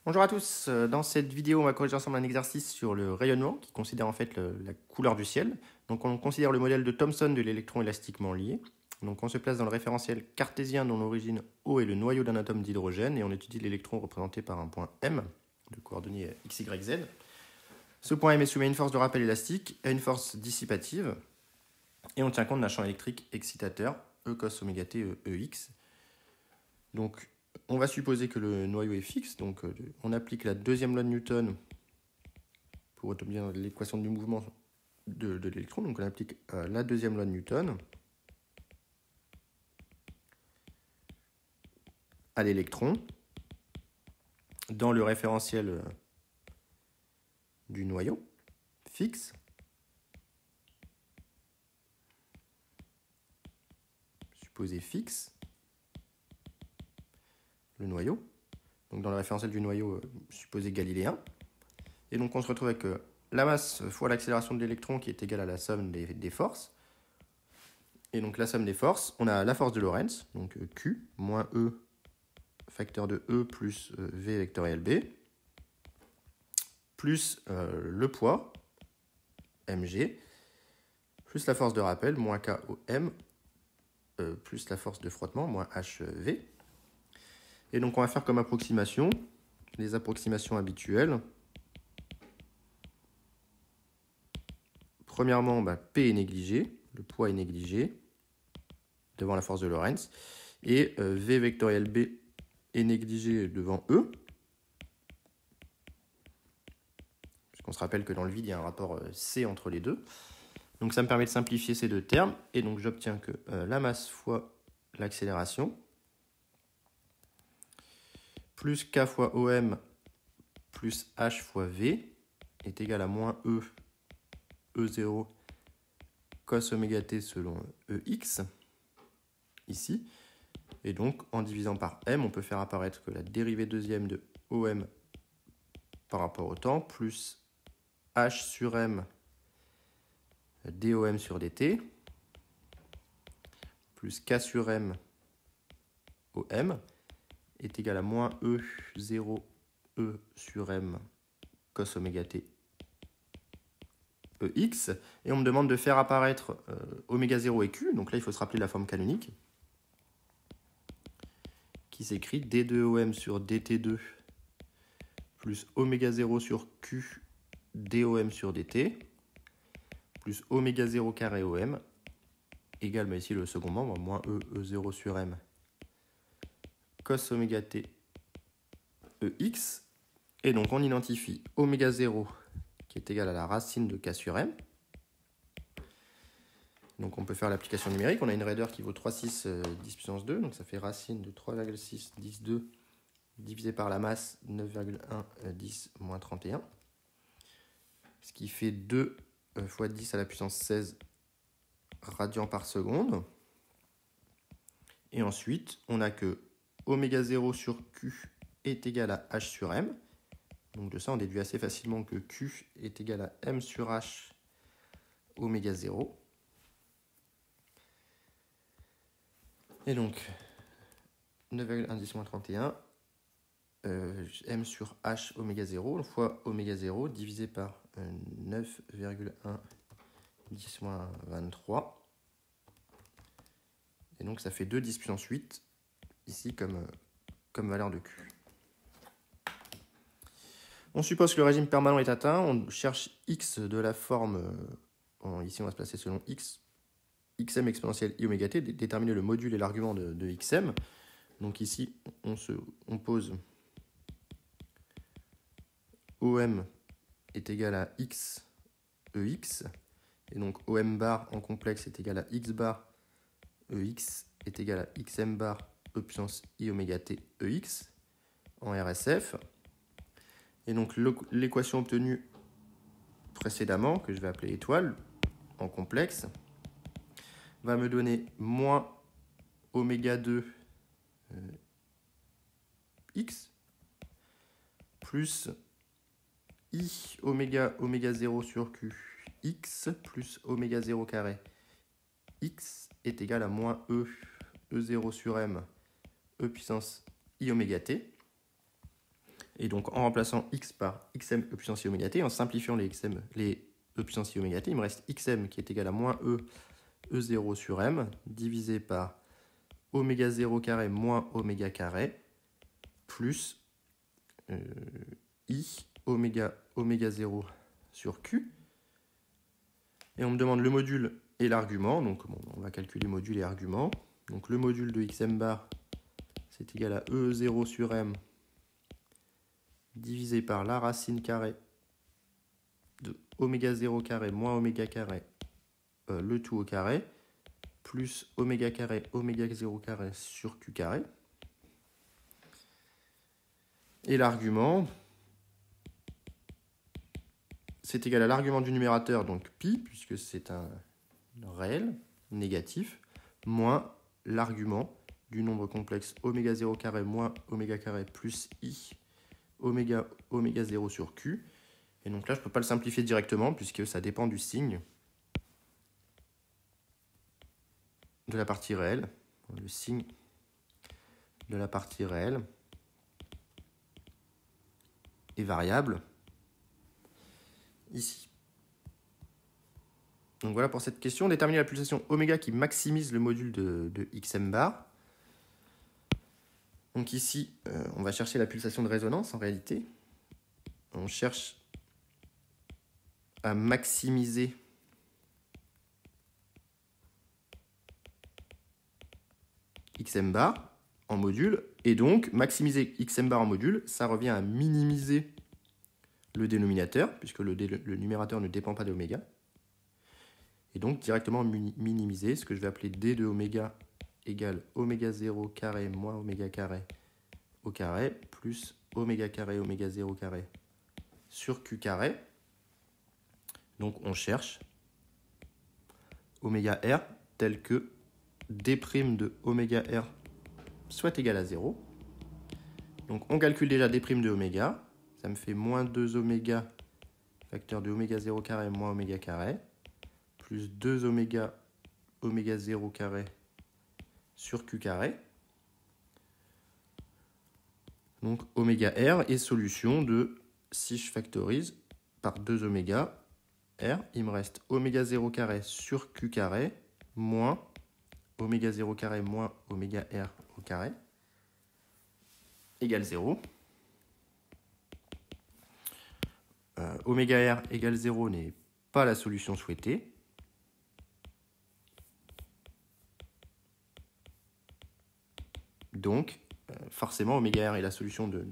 Bonjour à tous, dans cette vidéo on va corriger ensemble un exercice sur le rayonnement qui considère en fait la couleur du ciel. Donc on considère le modèle de Thomson de l'électron élastiquement lié. Donc on se place dans le référentiel cartésien dont l'origine O est le noyau d'un atome d'hydrogène et on étudie l'électron représenté par un point M de coordonnées x, y, z. Ce point M est soumis à une force de rappel élastique et à une force dissipative et on tient compte d'un champ électrique excitateur E cos oméga t EX. Donc on va supposer que le noyau est fixe, donc on applique la deuxième loi de Newton pour obtenir l'équation du mouvement de l'électron. Donc on applique la deuxième loi de Newton à l'électron dans le référentiel du noyau fixe. Supposé fixe le noyau. Donc dans le référentiel du noyau supposé galiléen. Et donc on se retrouve avec la masse fois l'accélération de l'électron qui est égale à la somme des forces. Et donc la somme des forces, on a la force de Lorentz, donc Q, moins E, facteur de E plus V vectoriel B, plus le poids, mg, plus la force de rappel, moins KOM, plus la force de frottement, moins HV. Et donc on va faire comme approximation, les approximations habituelles. Premièrement, P est négligé, le poids est négligé devant la force de Lorentz, et V vectoriel B est négligé devant E, puisqu'on se rappelle que dans le vide, il y a un rapport C entre les deux. Donc ça me permet de simplifier ces deux termes, et donc j'obtiens que la masse fois l'accélération, plus K fois OM, plus H fois V, est égal à moins E, E0, cos oméga t selon EX, ici. Et donc, en divisant par M, on peut faire apparaître que la dérivée deuxième de OM par rapport au temps, plus H sur M DOM sur dt, plus K sur M OM, est égal à moins E0 E sur M cos oméga t EX. Et on me demande de faire apparaître oméga 0 et Q. Donc là, il faut se rappeler la forme canonique qui s'écrit D2OM sur dt2 plus oméga 0 sur Q DOM sur dt plus oméga 0 carré OM égale ici le second membre, moins E0 sur M cos oméga t EX. Et donc on identifie oméga 0 qui est égal à la racine de K sur M. Donc on peut faire l'application numérique. On a une raideur qui vaut 3,6 10 puissance 2. Donc ça fait racine de 3,6 10 2 divisé par la masse 9,1 10 moins 31. Ce qui fait 2 fois 10 à la puissance 16 radians par seconde. Et ensuite, on a que oméga 0 sur Q est égal à H sur M. Donc de ça, on déduit assez facilement que Q est égal à M sur H oméga 0. Et donc, 9,1 10 moins 31, M sur H oméga 0 fois oméga 0 divisé par 9,1 10 moins 23. Et donc ça fait 2 10 puissance 8 ici comme valeur de Q. On suppose que le régime permanent est atteint. On cherche X de la forme, ici on va se placer selon X, xm exponentielle i oméga t, déterminer le module et l'argument de xm. Donc ici, on pose OM est égal à x EX, et donc OM bar en complexe est égal à x bar EX est égal à xm bar E puissance i oméga t EX en RSF. Et donc l'équation obtenue précédemment, que je vais appeler étoile, en complexe, va me donner moins oméga 2 x plus i oméga 0 sur q x plus oméga 0 carré x est égal à moins E0 sur M E puissance i oméga t. Et donc en remplaçant x par xm e puissance i oméga t, en simplifiant les e puissance i oméga t, il me reste xm qui est égal à moins e0 sur m, divisé par oméga 0 carré moins oméga carré, plus i oméga 0 sur q. Et on me demande le module et l'argument. Donc bon, on va calculer module et argument. Donc le module de xm bar, c'est égal à e0 sur m divisé par la racine carrée de oméga 0 carré moins oméga carré, le tout au carré, plus oméga 0 carré sur q carré. Et l'argument, c'est égal à l'argument du numérateur, donc pi, puisque c'est un réel négatif, moins l'argument du nombre complexe oméga 0 carré moins oméga carré plus i oméga 0 sur q. Et donc là, je ne peux pas le simplifier directement, puisque ça dépend du signe de la partie réelle. Le signe de la partie réelle est variable ici. Donc voilà pour cette question. Déterminer la pulsation oméga qui maximise le module de xm bar. Donc ici, on va chercher la pulsation de résonance en réalité. On cherche à maximiser xm bar en module. Et donc, maximiser xm bar en module, ça revient à minimiser le dénominateur, puisque le numérateur ne dépend pas d'oméga. Et donc, directement minimiser ce que je vais appeler d de oméga égale oméga 0 carré moins oméga carré au carré, plus oméga 0 carré sur q carré. Donc, on cherche oméga r tel que d' de oméga r soit égal à 0. Donc, on calcule déjà d' de oméga. Ça me fait moins 2 oméga facteur de oméga 0 carré moins oméga carré, plus 2 oméga 0 carré sur q carré. Donc oméga r est solution de, si je factorise par 2 oméga r, il me reste oméga 0 carré sur q carré moins oméga 0 carré moins oméga r au carré égale 0. Oméga r égale 0 n'est pas la solution souhaitée. Donc, forcément, oméga r est la solution de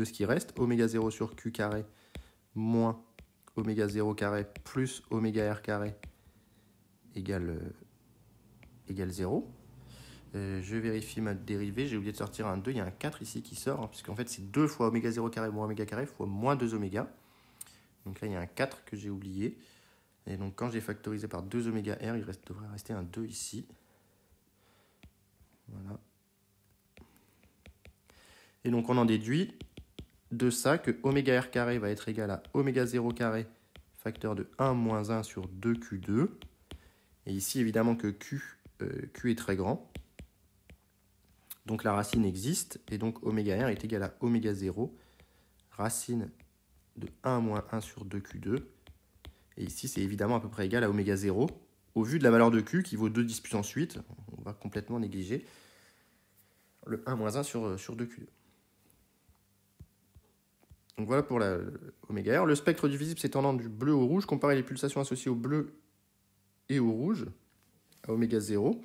ce qui reste. Oméga 0 sur q carré moins oméga 0 carré plus oméga r carré égale 0. Je vérifie ma dérivée. J'ai oublié de sortir un 2. Il y a un 4 ici qui sort, hein, puisqu'en fait, c'est 2 fois oméga 0 carré moins oméga carré fois moins 2 oméga. Donc là, il y a un 4 que j'ai oublié. Et donc, quand j'ai factorisé par 2 oméga r, il devrait rester un 2 ici. Voilà. Et donc, on en déduit de ça que oméga r carré va être égal à oméga 0 carré facteur de 1 moins 1 sur 2q2. Et ici, évidemment que q est très grand. Donc, la racine existe. Et donc, oméga r est égal à oméga 0 racine de 1 moins 1 sur 2q2. Et ici, c'est évidemment à peu près égal à oméga 0. Au vu de la valeur de q qui vaut 2 10 puissance 8, on va complètement négliger le 1 moins 1 sur 2q2. Donc voilà pour la oméga r. Le spectre du visible s'étendant du bleu au rouge, comparer les pulsations associées au bleu et au rouge à oméga 0.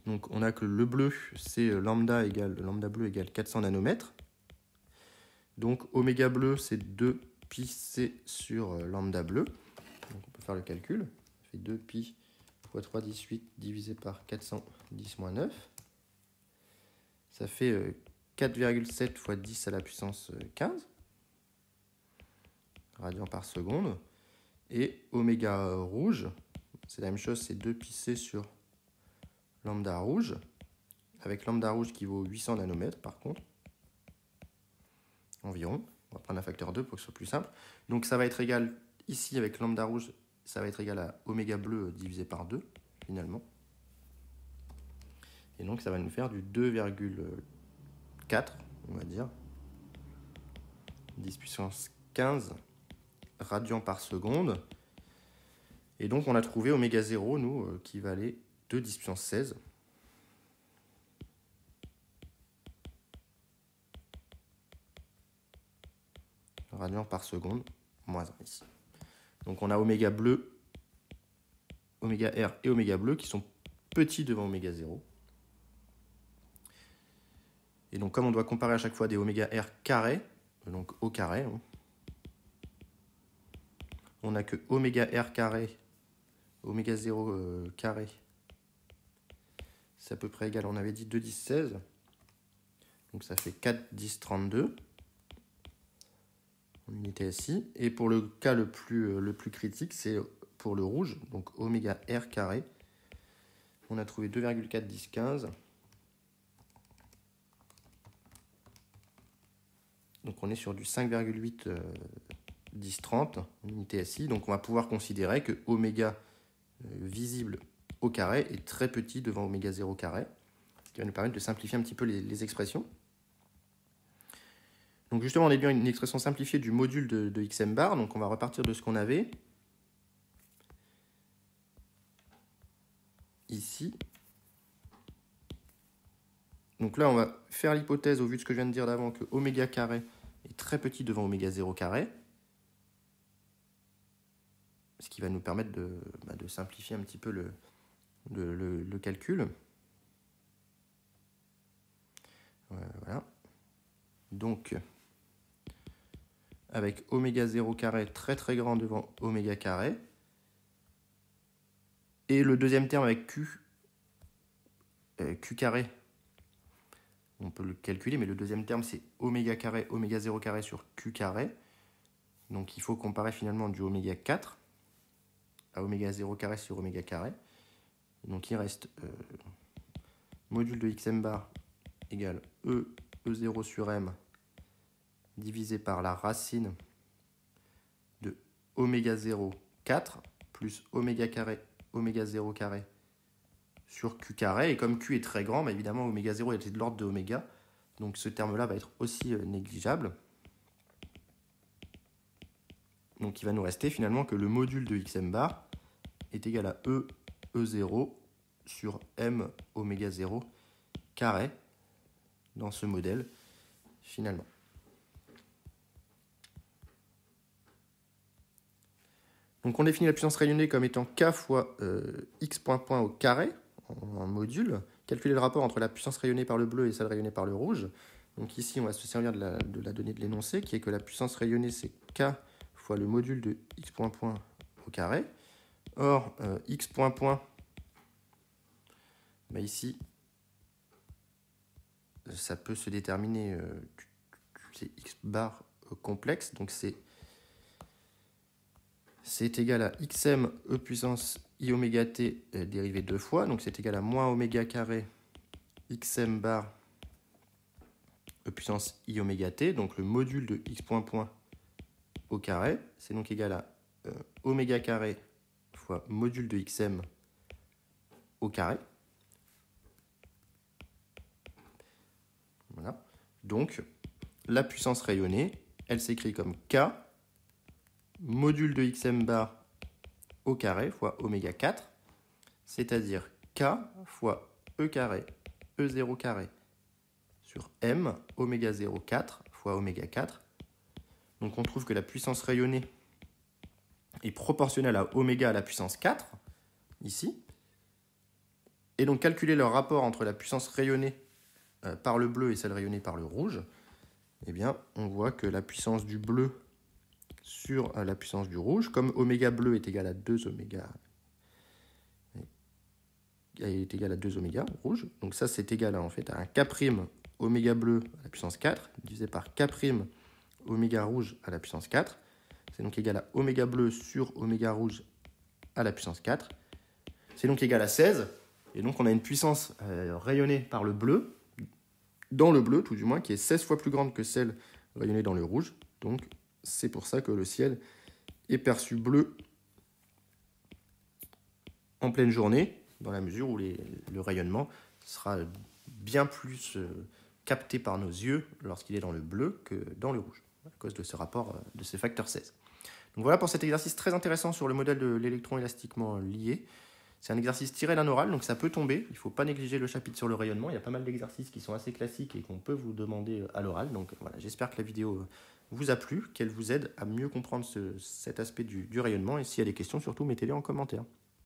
Donc on a que le bleu, c'est lambda bleu égale 400 nanomètres. Donc oméga bleu, c'est 2 pi c sur lambda bleu. Donc on peut faire le calcul. Ça fait 2 pi fois 3,18 divisé par 410 moins 9. Ça fait 4,7 fois 10 à la puissance 15 radians par seconde. Et oméga rouge, c'est la même chose, c'est 2 pi c sur lambda rouge, avec lambda rouge qui vaut 800 nanomètres par contre, environ. On va prendre un facteur 2 pour que ce soit plus simple. Donc ça va être égal, ici avec lambda rouge, ça va être égal à oméga bleu divisé par 2, finalement. Et donc ça va nous faire du 2,4, on va dire, 10 puissance 15 radians par seconde. Et donc on a trouvé oméga 0, nous, qui valait 2 10 puissance 16. Radians par seconde, moins 1 ici. Donc on a oméga bleu, oméga R et oméga bleu qui sont petits devant oméga 0. Et donc comme on doit comparer à chaque fois des oméga R carré, donc au carré, on n'a que oméga R carré, oméga 0 carré, c'est à peu près égal, on avait dit 2 10 16, donc ça fait 4 10 32 en unité SI. Et pour le cas le plus critique, c'est pour le rouge, donc oméga R carré, on a trouvé 2,4 10 15. Donc on est sur du 5,8 10 30 en unité SI. Donc on va pouvoir considérer que oméga visible au carré est très petit devant oméga 0 carré, ce qui va nous permettre de simplifier un petit peu les expressions. Donc justement, on a bien une expression simplifiée du module de xm bar. Donc on va repartir de ce qu'on avait ici. Donc là, on va faire l'hypothèse, au vu de ce que je viens de dire d'avant, que oméga carré est très petit devant oméga 0 carré. Ce qui va nous permettre de simplifier un petit peu le calcul. Voilà. Donc, avec oméga 0 carré très très grand devant oméga carré. Et le deuxième terme avec Q carré. On peut le calculer, mais le deuxième terme, c'est oméga carré, oméga 0 carré sur Q carré. Donc il faut comparer finalement du oméga 4 à oméga 0 carré sur oméga carré. Donc il reste module de xm bar égale E0 sur M divisé par la racine de oméga 0 4 plus oméga carré, oméga 0 carré sur Q carré. Et comme Q est très grand, bah évidemment oméga 0 est de l'ordre de oméga. Donc ce terme-là va être aussi négligeable. Donc il va nous rester finalement que le module de xm bar est égal à E0 sur M oméga 0 carré dans ce modèle finalement. Donc on définit la puissance rayonnée comme étant K fois x point au carré en module. Calculer le rapport entre la puissance rayonnée par le bleu et celle rayonnée par le rouge. Donc ici on va se servir de la donnée de l'énoncé qui est que la puissance rayonnée c'est K fois le module de x point au carré. Or, x point, bah ici, ça peut se déterminer, c'est x bar complexe, donc c'est égal à xm e puissance i oméga t dérivé deux fois, donc c'est égal à moins oméga carré xm bar e puissance i oméga t, donc le module de x point au carré, c'est donc égal à oméga carré fois module de xm au carré. Voilà. Donc, la puissance rayonnée, elle s'écrit comme K module de xm bar au carré fois oméga 4, c'est-à-dire K fois E carré, E0 carré sur M oméga 0 4 fois oméga 4. Donc on trouve que la puissance rayonnée est proportionnelle à oméga à la puissance 4, ici. Et donc calculer le rapport entre la puissance rayonnée par le bleu et celle rayonnée par le rouge, eh bien, on voit que la puissance du bleu sur la puissance du rouge, comme oméga bleu est égal à 2 oméga, est égal à 2 oméga rouge, donc ça c'est égal à, en fait, à un K' oméga bleu à la puissance 4, divisé par K' oméga rouge à la puissance 4, c'est donc égal à oméga bleu sur oméga rouge à la puissance 4, c'est donc égal à 16, et donc on a une puissance rayonnée par le bleu, dans le bleu tout du moins, qui est 16 fois plus grande que celle rayonnée dans le rouge, donc c'est pour ça que le ciel est perçu bleu en pleine journée, dans la mesure où le rayonnement sera bien plus capté par nos yeux lorsqu'il est dans le bleu que dans le rouge. à cause de ce rapport de ce facteur 16. Donc voilà pour cet exercice très intéressant sur le modèle de l'électron élastiquement lié. C'est un exercice tiré d'un oral, donc ça peut tomber. Il ne faut pas négliger le chapitre sur le rayonnement. Il y a pas mal d'exercices qui sont assez classiques et qu'on peut vous demander à l'oral. Donc voilà, j'espère que la vidéo vous a plu, qu'elle vous aide à mieux comprendre cet aspect du rayonnement. Et s'il y a des questions, surtout mettez-les en commentaire.